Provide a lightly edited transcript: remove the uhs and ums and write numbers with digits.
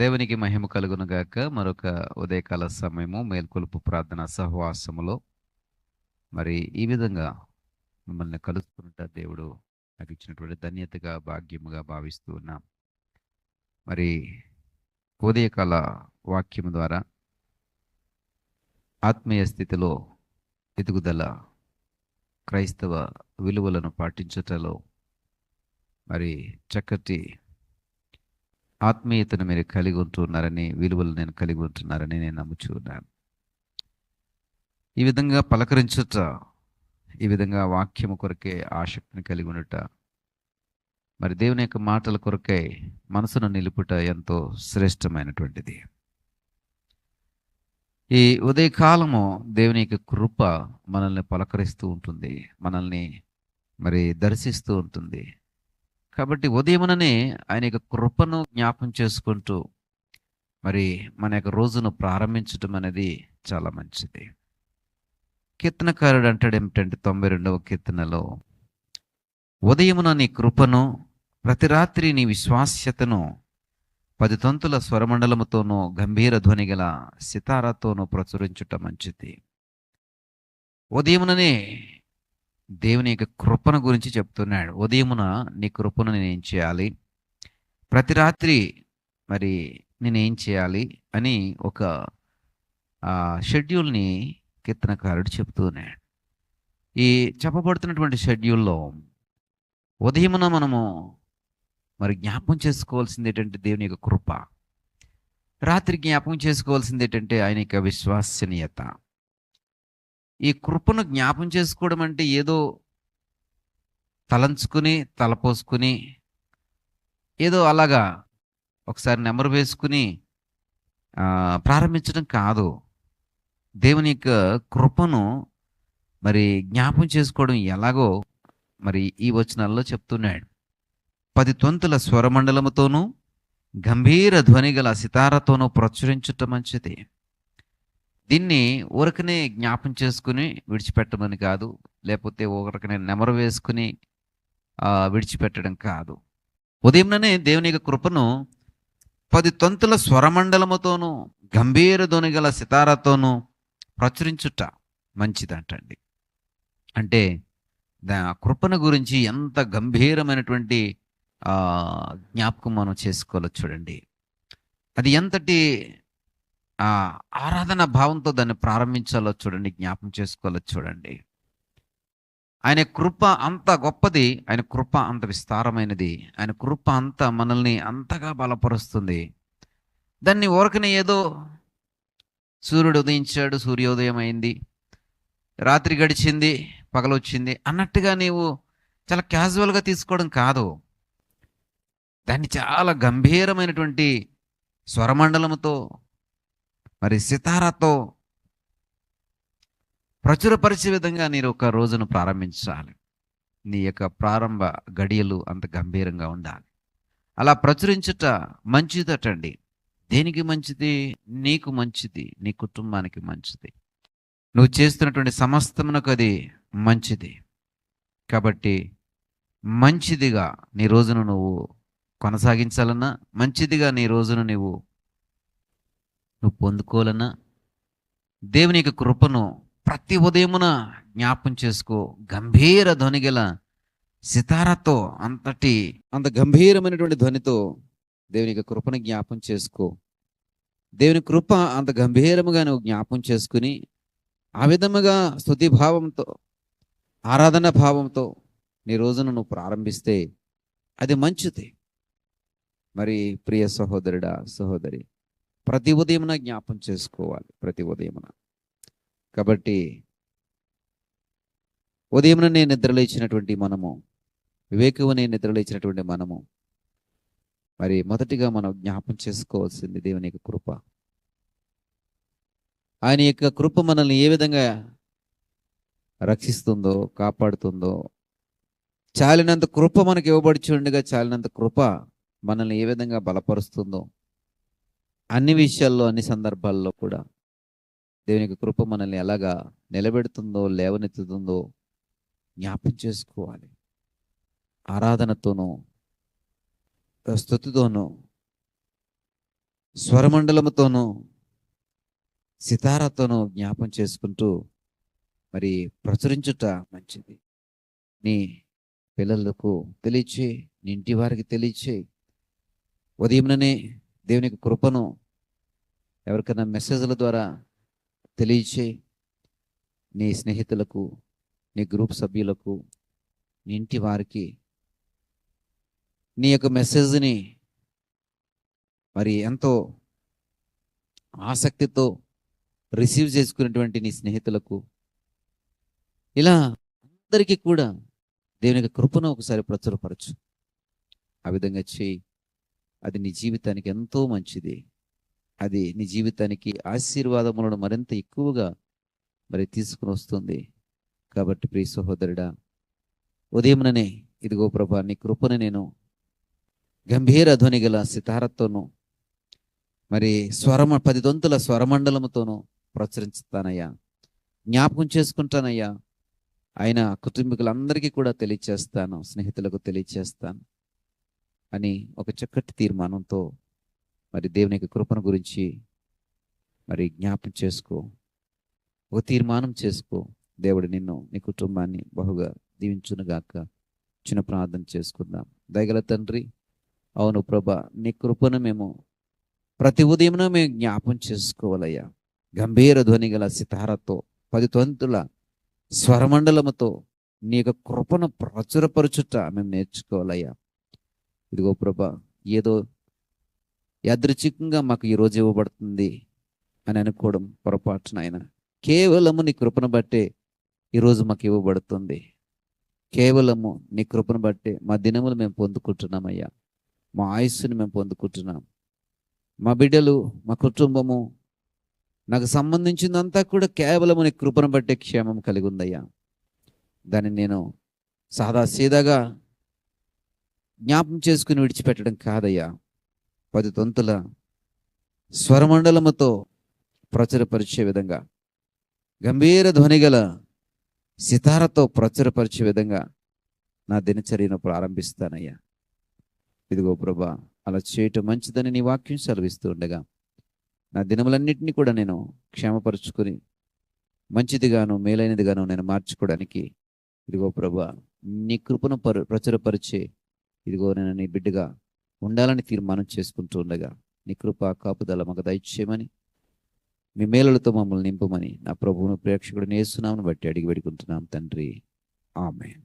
దేవునికి మహిమ కలుగును గాక. మరొక ఉదయకాల సమయము మేల్కొలుపు ప్రార్థన సహవాసములో మరి ఈ విధంగా మిమ్మల్ని కలుసుకుంటా దేవుడు నాకు ఇచ్చినటువంటి ధన్యతగా భాగ్యముగా భావిస్తూ ఉన్నాం. మరి ఉదయకాల వాక్యము ద్వారా ఆత్మీయ స్థితిలో ఎదుగుదల, క్రైస్తవ విలువలను పాటించుటలో మరి చక్కటి ఆత్మీయతను మీరు కలిగి ఉంటున్నారని, విలువలు నేను కలిగి ఉంటున్నారని నేను నమ్ముచున్నాను. ఈ విధంగా పలకరించుట, ఈ విధంగా వాక్యము కొరకే ఆసక్తిని కలిగి ఉండుట, మరి దేవుని యొక్క మాటల కొరకై మనసును నిలుపుట ఎంతో శ్రేష్టమైనటువంటిది. ఈ ఉదయకాలము దేవుని యొక్క కృప మనల్ని పలకరిస్తూ ఉంటుంది, మనల్ని మరి దర్శిస్తూ ఉంటుంది. కాబట్టి ఉదయముననే ఆయన యొక్క కృపను జ్ఞాపం చేసుకుంటూ మరి మన యొక్క రోజును ప్రారంభించటం అనేది చాలా మంచిది. కీర్తనకారుడు అంటాడు ఏమిటంటే 92వ కీర్తనలో, ఉదయమున నీ కృపను, ప్రతి రాత్రి నీ విశ్వాస్యతను 10 తంతుల స్వరమండలముతోనూ గంభీర ధ్వని గల సితారాతోనూ ప్రచురించుట మంచిది. ఉదయముననే దేవుని యొక్క కృపను గురించి చెప్తున్నాడు. ఉదయమున నీ కృపను నేనేం చేయాలి, ప్రతి రాత్రి మరి నేనేం చేయాలి అని ఒక షెడ్యూల్ని కీర్తనకారుడు చెప్తున్నాడు. ఈ చెప్పబడుతున్నటువంటి షెడ్యూల్లో ఉదయమున మనము మరి జ్ఞాపం చేసుకోవాల్సింది ఏంటంటే దేవుని యొక్క కృప, రాత్రి జ్ఞాపకం చేసుకోవాల్సింది ఏంటంటే ఆయన యొక్క విశ్వసనీయత. ఈ కృపను జ్ఞాపం చేసుకోవడం అంటే ఏదో తలంచుకుని తలపోసుకుని ఏదో అలాగా ఒకసారి నెమరు వేసుకుని ప్రారంభించడం కాదు. దేవుని యొక్క కృపను మరి జ్ఞాపం చేసుకోవడం ఎలాగో మరి ఈ వచనాల్లో చెప్తున్నాడు. 10 తంతుల స్వరమండలముతోనూ గంభీర ధ్వని గల సితారతోనూ ప్రచురించుట మంచిది. దీన్ని ఊరకనే జ్ఞాపం చేసుకుని విడిచిపెట్టమని కాదు, లేకపోతే ఊరకనే నెమరు వేసుకుని విడిచిపెట్టడం కాదు. ఉదయంలోనే దేవుని యొక్క కృపను 10 తంతుల స్వరమండలముతోనూ గంభీర ధ్వని గల సితారతోనూ ప్రచురించుట మంచిదంటండి. అంటే కృపను గురించి ఎంత గంభీరమైనటువంటి జ్ఞాపకం మనం చేసుకోవాలో చూడండి. అది ఎంతటి ఆరాధన భావంతో దాన్ని ప్రారంభించాలో చూడండి, జ్ఞాపం చేసుకోవాలో చూడండి. ఆయన కృప అంత గొప్పది, ఆయన కృప అంత విస్తారమైనది, ఆయన కృప అంత మనల్ని అంతగా బలపరుస్తుంది. దాన్ని ఊరకనే ఏదో సూర్యుడు ఉదయించాడు, సూర్యోదయం అయింది, రాత్రి గడిచింది, పగలొచ్చింది అన్నట్టుగా నీవు చాలా క్యాజువల్గా తీసుకోవడం కాదు. దాన్ని చాలా గంభీరమైనటువంటి స్వరమండలముతో మరి సితారాతో ప్రచురపరిచే విధంగా మీరు ఒక రోజును ప్రారంభించాలి. నీ యొక్క ప్రారంభ గడియలు అంత గంభీరంగా ఉండాలి. అలా ప్రచురించుట మంచిదటండి. దేనికి మంచిది? నీకు మంచిది, నీ కుటుంబానికి మంచిది, నువ్వు చేస్తున్నటువంటి సమస్తమునకు అది మంచిది. కాబట్టి మంచిదిగా నీ రోజును నువ్వు కొనసాగించాలన్నా, మంచిదిగా నీ రోజును నువ్వు పొందుకోవాలన్నా దేవుని యొక్క కృపను ప్రతి ఉదయమున జ్ఞాపం చేసుకో. గంభీర ధ్వని గల సితారాతో, అంత గంభీరమైనటువంటి ధ్వనితో దేవుని యొక్క కృపను జ్ఞాపం చేసుకో. దేవుని కృప అంత గంభీరముగా నువ్వు జ్ఞాపం చేసుకుని ఆ విధముగా స్తుతి భావంతో, ఆరాధన భావంతో నీ రోజును నువ్వు ప్రారంభిస్తే అది మంచిది. మరి ప్రియ సహోదరుడా, సహోదరి, ప్రతి ఉదయమున జ్ఞాపం చేసుకోవాలి, ప్రతి ఉదయమున. కాబట్టి ఉదయమునే నిద్రలేచినటువంటి మనము, వివేకమునే నిద్రలేచినటువంటి మనము మరి మొదటిగా మనం జ్ఞాపం చేసుకోవాల్సింది దేవుని యొక్క కృప. ఆయన యొక్క కృప మనల్ని ఏ విధంగా రక్షిస్తుందో, కాపాడుతుందో, చాలినంత కృప మనకి ఇవ్వబడిచి ఉండగా చాలినంత కృప మనల్ని ఏ విధంగా బలపరుస్తుందో, అన్ని విషయాల్లో, అన్ని సందర్భాల్లో కూడా దేవుని యొక్క కృప మనల్ని ఎలాగా నిలబెడుతుందో, లేవనెత్తుతుందో జ్ఞాపం చేసుకోవాలి. ఆరాధనతోనూ, స్తుతితోనూ, స్వరమండలముతోనూ సితారాతోనూ జ్ఞాపం చేసుకుంటూ మరి ప్రచురించుట మంచిది. నీ పిల్లలకు తెలియచేయి, నీ ఇంటి వారికి తెలియచేయి. ఉదయంలోనే దేవునికి కృపను ఎవరికైనా మెసేజ్ల ద్వారా తెలియచేయి. నీ స్నేహితులకు, నీ గ్రూప్ సభ్యులకు, నీ ఇంటి వారికి నీ యొక్క మెసేజ్ని మరి ఎంతో ఆసక్తితో రిసీవ్ చేసుకునేటువంటి నీ స్నేహితులకు, ఇలా అందరికీ కూడా దేవుని యొక్క కృపను ఒకసారి ప్రచురపరచు. ఆ విధంగా చేయి. అది నీ జీవితానికి ఎంతో మంచిది. అది నీ జీవితానికి ఆశీర్వాదములను మరింత ఎక్కువగా మరి తీసుకుని వస్తుంది. కాబట్టి ప్రియ సహోదరుడా, ఉదయముననే ఇదిగో ప్రభా, నీ కృపను నేను గంభీర ధ్వని గల సితారతోనూ మరి 10 దొంతుల స్వరమండలముతోనూ ప్రచురించుతానయ్యా, జ్ఞాపకం చేసుకుంటానయ్యా. ఆయన కుటుంబీకులందరికీ కూడా తెలియచేస్తాను, స్నేహితులకు తెలియచేస్తాను అని ఒక చక్కటి తీర్మానంతో మరి దేవుని యొక్క కృపను గురించి మరి జ్ఞాపం చేసుకో, ఒక తీర్మానం చేసుకో. దేవుడు నిన్ను, నీ కుటుంబాన్ని బహుగా దీవించునుగాక. చిన్న ప్రార్థన చేసుకుందాం. దయగల తండ్రి, అవును ప్రభా, నీ కృపను మేము ప్రతి ఉదయమున మేము జ్ఞాపం చేసుకోవాలయ్యా. గంభీర ధ్వని గల సితారతో 10 తంతుల స్వరమండలముతో నీ యొక్క కృపను ప్రచురపరచుట మేము నేర్చుకోవాలయ్యా. ఇదిగో ప్రభా, ఏదో యాదృచ్ఛికంగా మాకు ఈరోజు ఇవ్వబడుతుంది అని అనుకోవడం పొరపాటున ఆయన. కేవలము నీ కృపను బట్టే ఈరోజు మాకు ఇవ్వబడుతుంది. కేవలము నీ కృపను బట్టే మా దినములు మేము పొందుకుంటున్నామయ్యా. మా ఆయుస్సుని మేము పొందుకుంటున్నాం. మా బిడ్డలు, మా కుటుంబము, నాకు సంబంధించిందంతా కూడా కేవలము నీ కృపను బట్టే క్షేమం కలిగి ఉందయ్యా. దాన్ని నేను సాదాసీదాగా జ్ఞాపం చేసుకుని విడిచిపెట్టడం కాదయ్యా. 10 తంతుల స్వరమండలముతో ప్రచురపరిచే విధంగా, గంభీర ధ్వని గల సితారతో ప్రచురపరిచే విధంగా నా దినచర్యను ప్రారంభిస్తానయ్యా. ఇదిగో ప్రభా, అలా చేయటం మంచిదని నీ వాక్యం సెలవిస్తూ ఉండగా నా దినములన్నింటినీ కూడా నేను క్షేమపరుచుకొని మంచిదిగాను మేలైనదిగాను నేను మార్చుకోవడానికి ఇదిగో ప్రభా, నీ కృపను ప్రచురపరిచే ఇదిగో నేను నీ బిడ్డగా ఉండాలని తీర్మానం చేసుకుంటూ ఉండగా నీ కృప కాపుదల మాకు దయచేయమని, మీ మేలులతో మమ్మల్ని నింపమని నా ప్రభువును ప్రేక్షకుడిని యేసునామమును బట్టి అడిగి వేడుకుంటున్నాం తండ్రి. ఆమేన్.